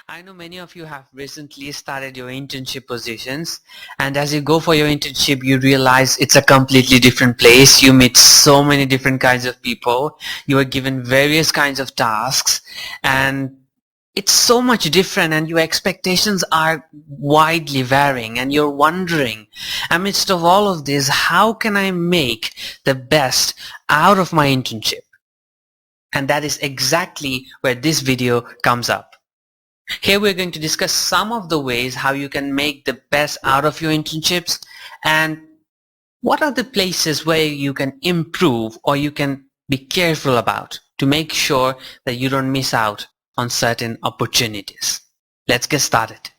I know many of you have recently started your internship positions, and as you go for your internship you realize it's a completely different place. You meet so many different kinds of people, you are given various kinds of tasks, and it's so much different, and your expectations are widely varying, and you're wondering amidst of all of this, how can I make the best out of my internship? And that is exactly where this video comes up. Here we're going to discuss some of the ways how you can make the best out of your internships, and what are the places where you can improve or you can be careful about to make sure that you don't miss out on certain opportunities. Let's get started.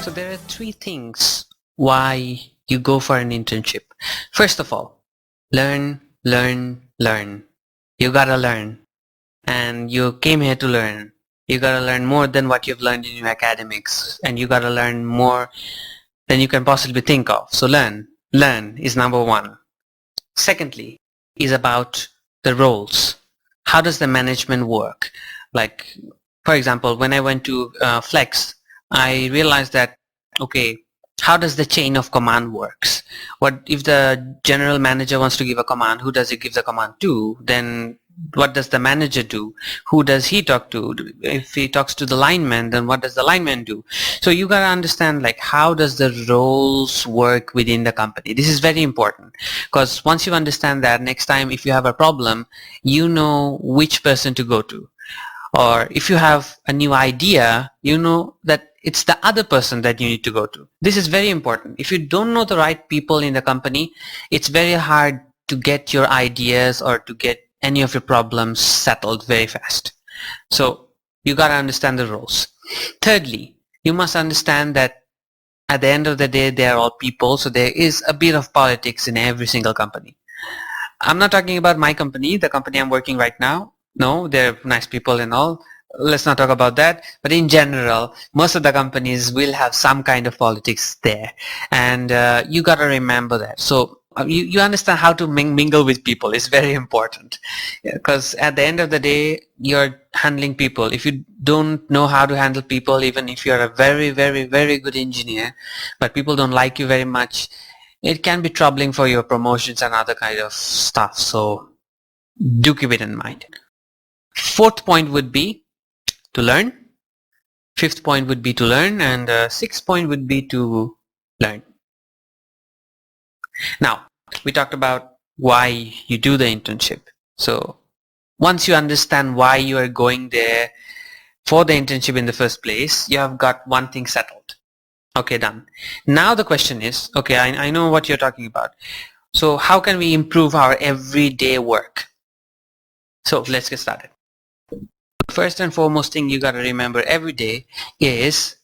So there are three things why you go for an internship. First of all, learn. You gotta learn, and you came here to learn. You gotta learn more than what you've learned in your academics, and you gotta learn more than you can possibly think of. So learn is number one. Secondly is about the roles. How does the management work? Like, for example, when I went to Flex, I realized that, okay, how does the chain of command works? What if the general manager wants to give a command? Who does he give the command to? Then what does the manager do? Who does he talk to? If he talks to the lineman, then what does the lineman do? So you gotta understand, like, how does the roles work within the company? This is very important, because once you understand that, next time if you have a problem, you know which person to go to. Or if you have a new idea, you know that it's the other person that you need to go to. This is very important. If you don't know the right people in the company, it's very hard to get your ideas or to get any of your problems settled very fast. So you got to understand the roles. Thirdly, you must understand that at the end of the day, they are all people, so there is a bit of politics in every single company. I'm not talking about my company, the company I'm working right now. No, they're nice people and all. Let's not talk about that. But in general, most of the companies will have some kind of politics there, and you got to remember that. So you understand how to mingle with people is very important, because at the end of the day, you're handling people. If you don't know how to handle people, even if you're a very good engineer, but people don't like you very much, it can be troubling for your promotions and other kind of stuff. So do keep it in mind. Fourth point would be to learn. Fifth point would be to learn, and sixth point would be to learn. Now, we talked about why you do the internship. So once you understand why you are going there for the internship in the first place, you have got one thing settled. Okay, done. Now the question is, okay, I know what you're talking about. So how can we improve our everyday work? So let's get started. First and foremost thing you gotta remember every day is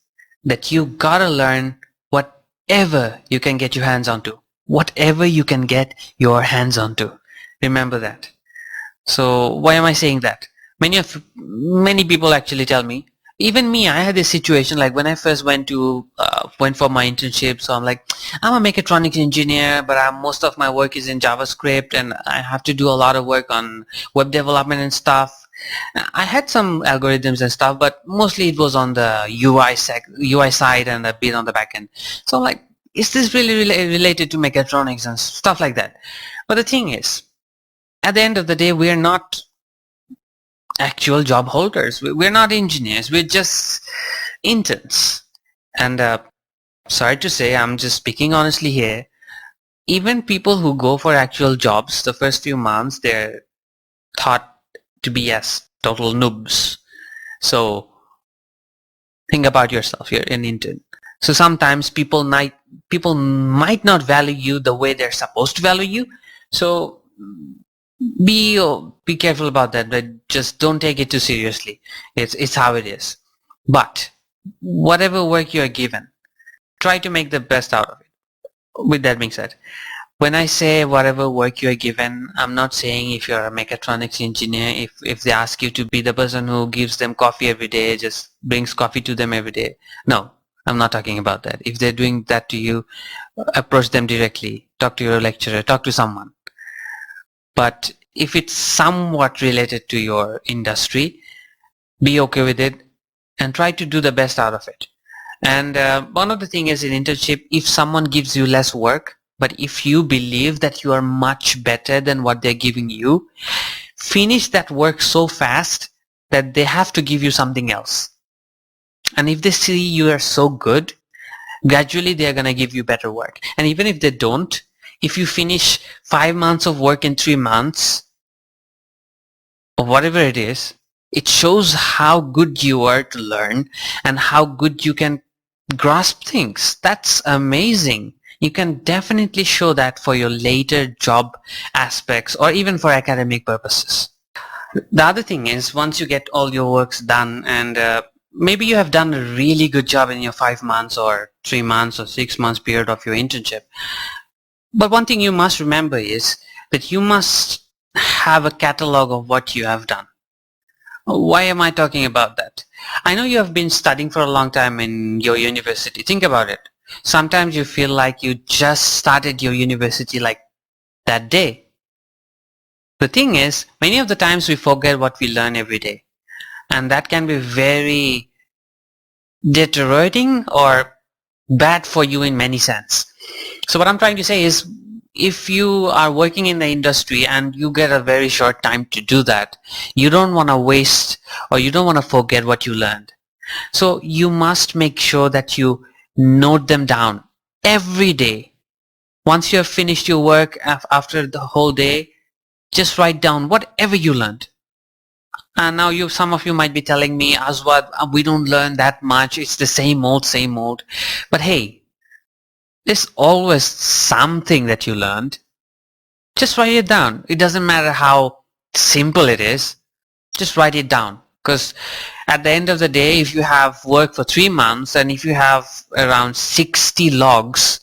that you gotta learn whatever you can get your hands onto. Whatever you can get your hands onto. Remember that. So why am I saying that? Many people actually tell me, even me, I had this situation like when I first went for my internship. So I'm like, I'm a mechatronics engineer, but most of my work is in JavaScript, and I have to do a lot of work on web development and stuff. I had some algorithms and stuff, but mostly it was on the UI side and a bit on the back end. So I'm like, is this really related to mechatronics and stuff like that? But the thing is, at the end of the day, we're not actual job holders. We're not engineers. We're just interns. And sorry to say, I'm just speaking honestly here. Even people who go for actual jobs, the first few months, they're thought to be as total noobs. So think about yourself. You're an intern. So sometimes people might not value you the way they're supposed to value you. So be careful about that. But just don't take it too seriously. It's how it is. But whatever work you are given, try to make the best out of it. With that being said, when I say whatever work you are given, I'm not saying if you're a mechatronics engineer, if they ask you to be the person who gives them coffee every day, just brings coffee to them every day. No, I'm not talking about that. If they're doing that to you, approach them directly. Talk to your lecturer. Talk to someone. but if it's somewhat related to your industry, be okay with it and try to do the best out of it. And one of the things is in internship, if someone gives you less work, but if you believe that you are much better than what they're giving you, finish that work so fast that they have to give you something else. And if they see you are so good, gradually they're going to give you better work. And even if they don't, if you finish 5 months of work in 3 months, or whatever it is, it shows how good you are to learn and how good you can grasp things. That's amazing. You can definitely show that for your later job aspects or even for academic purposes. The other thing is, once you get all your works done and maybe you have done a really good job in your 5 months or 3 months or 6 months period of your internship, but one thing you must remember is that you must have a catalog of what you have done. Why am I talking about that? I know you have been studying for a long time in your university. Think about it. Sometimes you feel like you just started your university like that day. The thing is, many of the times we forget what we learn every day. And that can be very deteriorating or bad for you in many sense. So what I'm trying to say is, if you are working in the industry and you get a very short time to do that, you don't want to waste or you don't want to forget what you learned. So you must make sure that you note them down every day. Once you have finished your work after the whole day, just write down whatever you learned. And now some of you might be telling me, Azwad, we don't learn that much. It's the same old, same old. But hey, there's always something that you learned. Just write it down. It doesn't matter how simple it is. Just write it down. Because at the end of the day, if you have work for 3 months and if you have around 60 logs,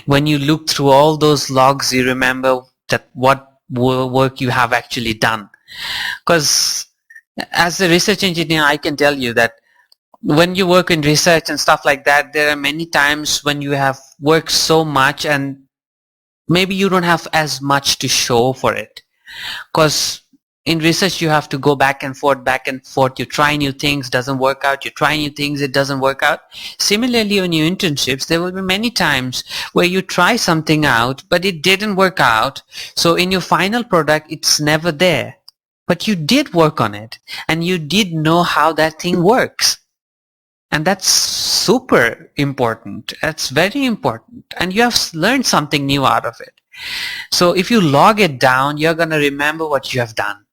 when you look through all those logs, you remember that what work you have actually done. Because as a research engineer, I can tell you that when you work in research and stuff like that, there are many times when you have worked so much and maybe you don't have as much to show for it. Because in research you have to go back and forth, you try new things, doesn't work out, you try new things, it doesn't work out. Similarly, on your internships, there will be many times where you try something out but it didn't work out. So in your final product, it's never there. But you did work on it and you did know how that thing works. And that's super important. That's very important. And you have learned something new out of it. So if you log it down, you're going to remember what you have done.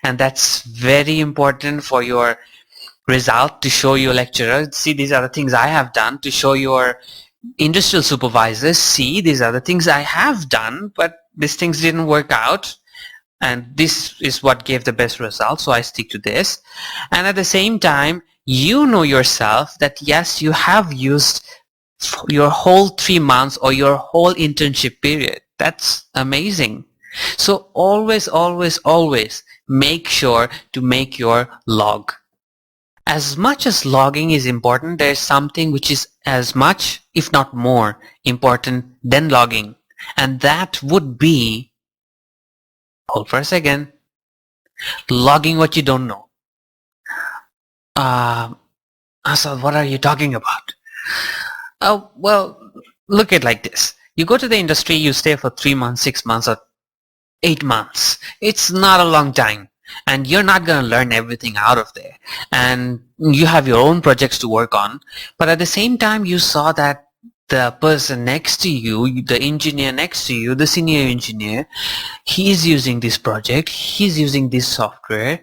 And that's very important for your result to show your lecturer. See, these are the things I have done. To show your industrial supervisors, see, these are the things I have done, but these things didn't work out. And this is what gave the best result. So I stick to this. And at the same time, you know yourself that yes, you have used your whole 3 months or your whole internship period. That's amazing. So always, always, always make sure to make your log. As much as logging is important, there is something which is as much, if not more, important than logging. And that would be, hold for a second, logging what you don't know. Asad, what are you talking about? Oh, well, look at it like this. You go to the industry, you stay for 3 months, 6 months, or 8 months. It's not a long time. And you're not going to learn everything out of there. And you have your own projects to work on. But at the same time, you saw that the person next to you, the engineer next to you, the senior engineer, he's using this project, he's using this software.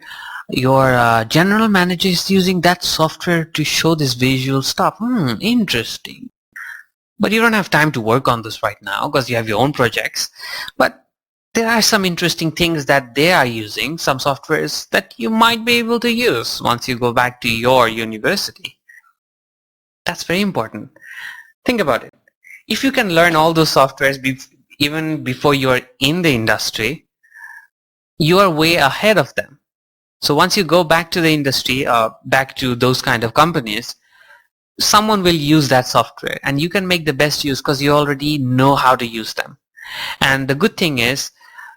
Your general manager is using that software to show this visual stuff. Interesting. But you don't have time to work on this right now because you have your own projects. But there are some interesting things that they are using, some softwares that you might be able to use once you go back to your university. That's very important. Think about it. If you can learn all those softwares even before you are in the industry, you are way ahead of them. So once you go back to the industry or back to those kind of companies, someone will use that software and you can make the best use because you already know how to use them. And the good thing is,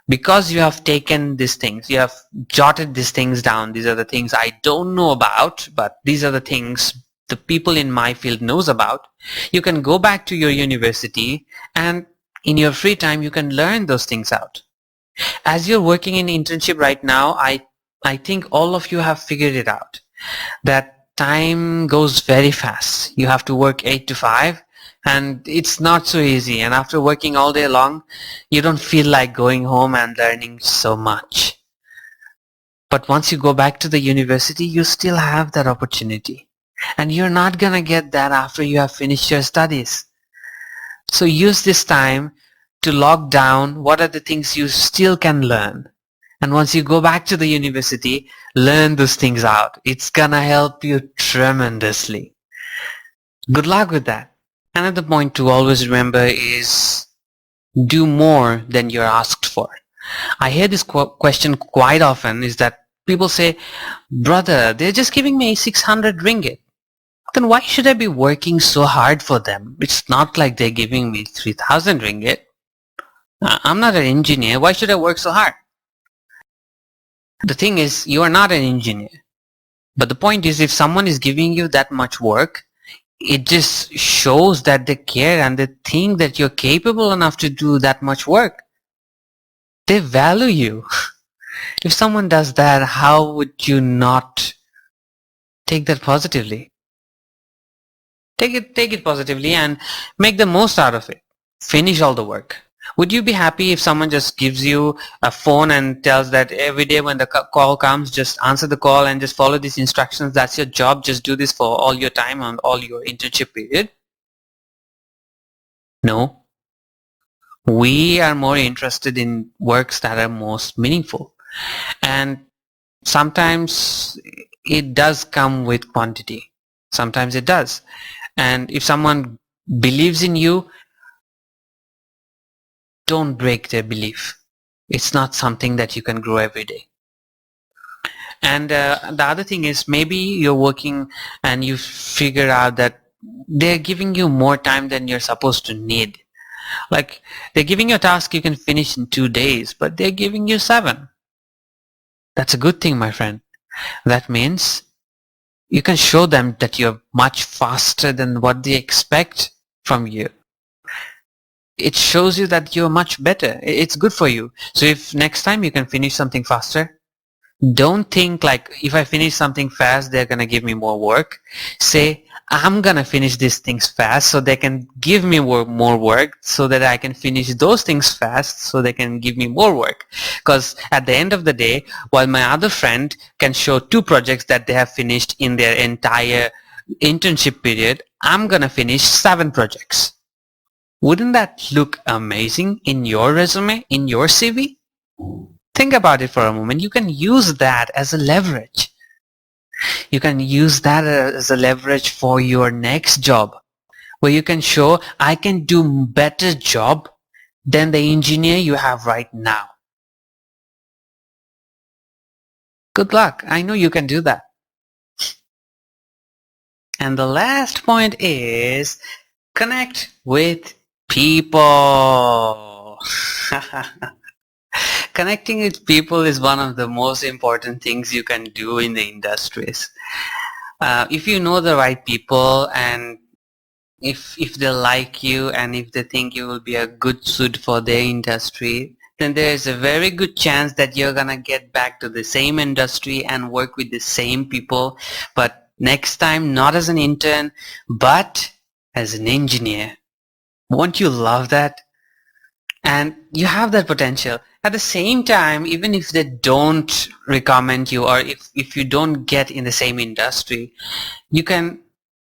because you have taken these things, you have jotted these things down. These are the things I don't know about, but these are the things the people in my field knows about. You can go back to your university and in your free time you can learn those things out. As you're working in internship right now, I think all of you have figured it out that time goes very fast. You have to work 8 to 5 and it's not so easy, and after working all day long you don't feel like going home and learning so much. But once you go back to the university, you still have that opportunity, and you're not gonna get that after you have finished your studies. So use this time to log down what are the things you still can learn. And once you go back to the university, learn those things out. It's gonna help you tremendously. Good luck with that. Another point to always remember is do more than you're asked for. I hear this question quite often, is that people say, brother, they're just giving me 600 ringgit. Then why should I be working so hard for them? It's not like they're giving me 3,000 ringgit. I'm not an engineer. Why should I work so hard? The thing is, you are not an engineer. But the point is, if someone is giving you that much work, it just shows that they care and they think that you're capable enough to do that much work. They value you. If someone does that, how would you not take that positively? Take it positively and make the most out of it. Finish all the work. Would you be happy if someone just gives you a phone and tells that every day when the call comes, just answer the call and just follow these instructions, that's your job, just do this for all your time and all your internship period? No. We are more interested in works that are most meaningful. And sometimes it does come with quantity. Sometimes it does. And if someone believes in you, don't break their belief. It's not something that you can grow every day. And the other thing is, maybe you're working and you figure out that they're giving you more time than you're supposed to need. Like, they're giving you a task you can finish in 2 days, but they're giving you 7. That's a good thing, my friend. That means you can show them that you're much faster than what they expect from you. It shows you that you're much better. It's good for you. So if next time you can finish something faster, don't think like, if I finish something fast, they're going to give me more work. Say, I'm going to finish these things fast so they can give me more work, so that I can finish those things fast so they can give me more work. Because at the end of the day, while my other friend can show 2 projects that they have finished in their entire internship period, I'm going to finish 7 projects. Wouldn't that look amazing in your resume, in your CV? Think about it for a moment. You can use that as a leverage. You can use that as a leverage for your next job, where you can show, I can do better job than the engineer you have right now. Good luck. I know you can do that. And the last point is connect with people. Connecting with people is one of the most important things you can do in the industries. If you know the right people, and if they like you, and if they think you will be a good suit for their industry, then there is a very good chance that you're gonna get back to the same industry and work with the same people, but next time not as an intern, but as an engineer. Won't you love that? And you have that potential. At the same time, even if they don't recommend you, or if you don't get in the same industry, you can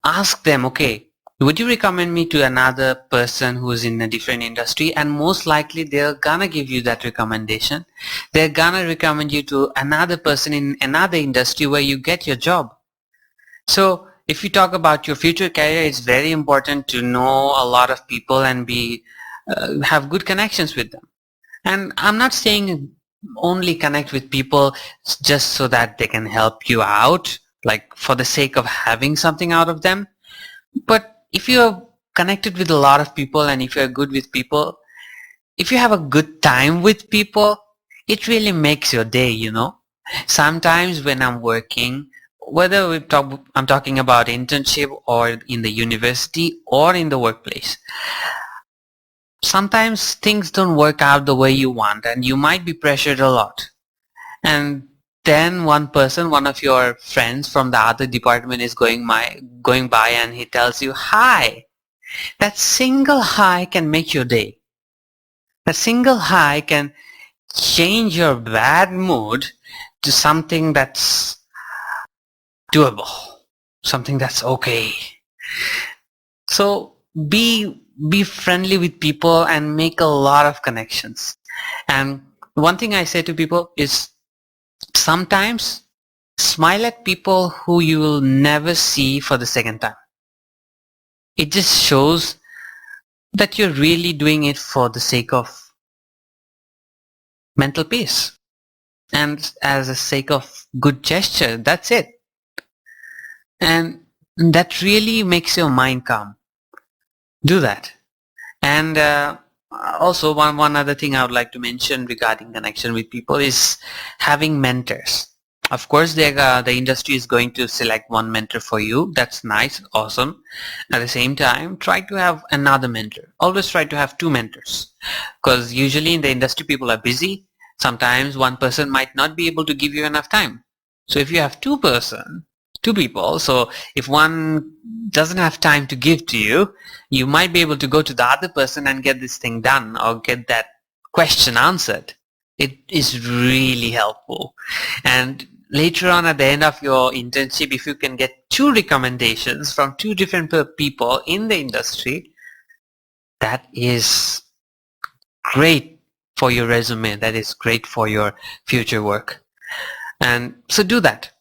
ask them, okay, would you recommend me to another person who's in a different industry? And most likely they're gonna give you that recommendation. They're gonna recommend you to another person in another industry where you get your job. So if you talk about your future career, it's very important to know a lot of people and have good connections with them. And I'm not saying only connect with people just so that they can help you out, like for the sake of having something out of them. But if you're connected with a lot of people and if you're good with people, if you have a good time with people, it really makes your day, you know. Sometimes when I'm working, whether I'm talking about internship or in the university or in the workplace, sometimes things don't work out the way you want and you might be pressured a lot. And then one of your friends from the other department is going by and he tells you, hi. That single hi can make your day. That single hi can change your bad mood to something that's doable, something that's okay. So be friendly with people and make a lot of connections. And one thing I say to people is sometimes smile at people who you will never see for the second time. It just shows that you're really doing it for the sake of mental peace and as a sake of good gesture. That's it. And that really makes your mind calm. Do that. And also one other thing I would like to mention regarding connection with people is having mentors. Of course, the industry is going to select one mentor for you. That's nice, awesome. At the same time, try to have another mentor. Always try to have two mentors, because usually in the industry people are busy. Sometimes one person might not be able to give you enough time. So if you have two people, so if one doesn't have time to give to you, you might be able to go to the other person and get this thing done or get that question answered. It is really helpful. And later on at the end of your internship, if you can get two recommendations from two different people in the industry, that is great for your resume. That is great for your future work. And so do that.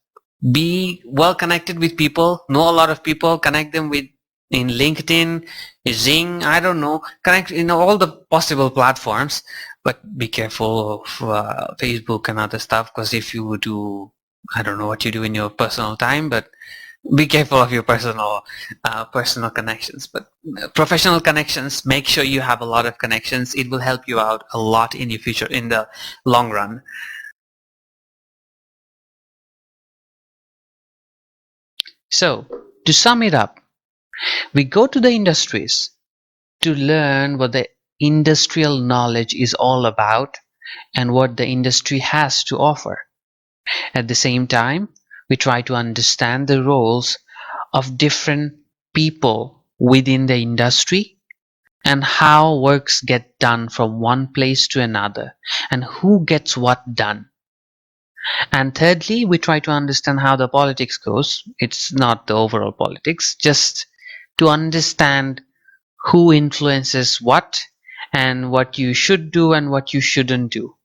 Be well connected with people, know a lot of people, connect them with in LinkedIn, Zing, I don't know, connect in all the possible platforms, but be careful of Facebook and other stuff, because if you do, I don't know what you do in your personal time, but be careful of your personal connections. But professional connections, make sure you have a lot of connections. It will help you out a lot in your future, in the long run. So, to sum it up, we go to the industries to learn what the industrial knowledge is all about and what the industry has to offer. At the same time, we try to understand the roles of different people within the industry and how works get done from one place to another and who gets what done. And thirdly, we try to understand how the politics goes. It's not the overall politics, just to understand who influences what and what you should do and what you shouldn't do.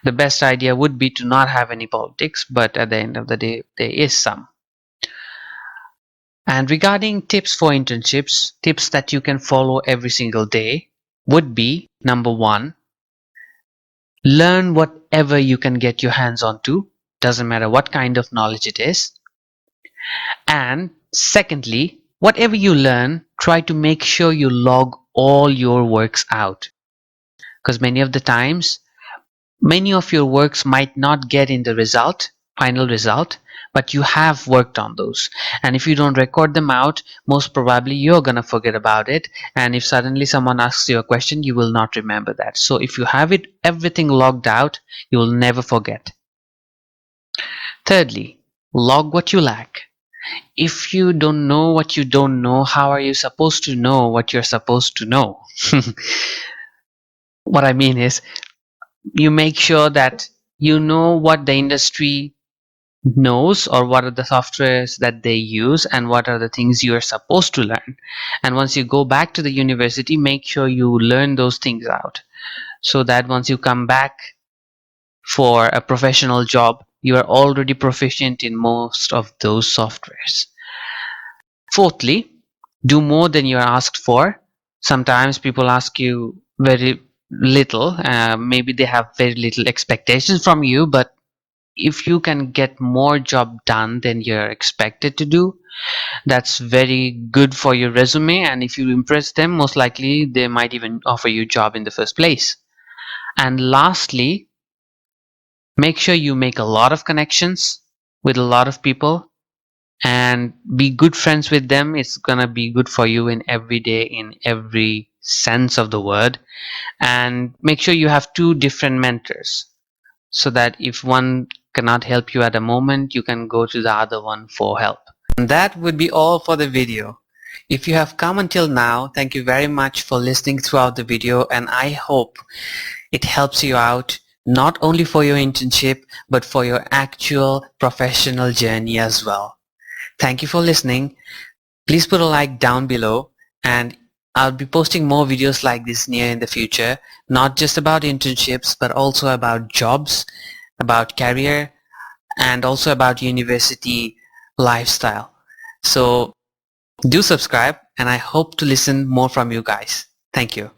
The best idea would be to not have any politics, but at the end of the day, there is some. And regarding tips for internships, tips that you can follow every single day would be, number one, learn whatever you can get your hands on to. Doesn't matter what kind of knowledge it is. And secondly, whatever you learn, try to make sure you log all your works out. Because many of the times, many of your works might not get in the final result, but you have worked on those. And if you don't record them out, most probably you're going to forget about it. And if suddenly someone asks you a question, you will not remember that. So if you have everything logged out, you will never forget. Thirdly, log what you lack. If you don't know what you don't know, how are you supposed to know what you're supposed to know? What I mean is, you make sure that you know what the industry knows or what are the softwares that they use and what are the things you are supposed to learn. And once you go back to the university, make sure you learn those things out so that once you come back for a professional job, you are already proficient in most of those softwares. Fourthly, do more than you are asked for. Sometimes people ask you very little. Maybe they have very little expectations from you, but if you can get more job done than you're expected to do, that's very good for your resume, and if you impress them, most likely they might even offer you a job in the first place. And lastly, make sure you make a lot of connections with a lot of people and be good friends with them. It's gonna be good for you in every day, in every sense of the word. And make sure you have two different mentors, so that if one cannot help you at a moment, you can go to the other one for help. And that would be all for the video. If you have come until now, thank you very much for listening throughout the video, and I hope it helps you out not only for your internship but for your actual professional journey as well. Thank you for listening. Please put a like down below, and I'll be posting more videos like this near in the future, not just about internships but also about jobs, about career, and also about university lifestyle. So do subscribe, and I hope to listen more from you guys. Thank you.